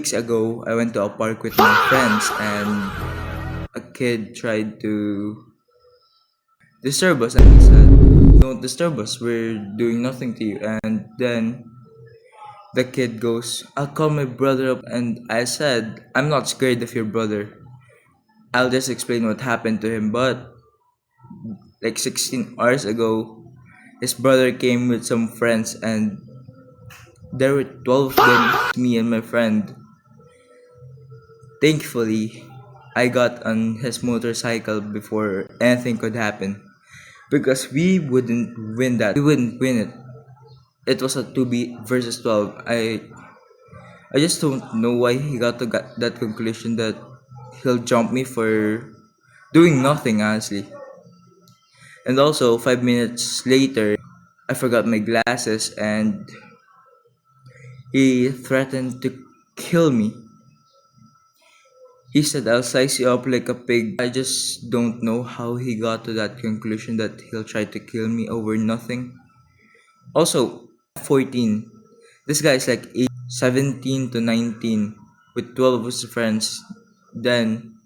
Weeks ago, I went to a park with my friends and a kid tried to disturb us and he said, "Don't disturb us, we're doing nothing to you." And then the kid goes, "I'll call my brother up." And I said, "I'm not scared of your brother. I'll just explain what happened to him." But like 16 hours ago, his brother came with some friends and there were 12 of them, me and my friend. Thankfully, I got on his motorcycle before anything could happen. Because we wouldn't win that. We wouldn't win it. It was a 2B versus 12. I just don't know why he got to that conclusion that he'll jump me for doing nothing, honestly. And also, 5 minutes later, I forgot my glasses and he threatened to kill me. He said, "I'll slice you up like a pig." I just don't know how he got to that conclusion that he'll try to kill me over nothing. Also, 14. This guy is like 17 to 19 with 12 of his friends. Then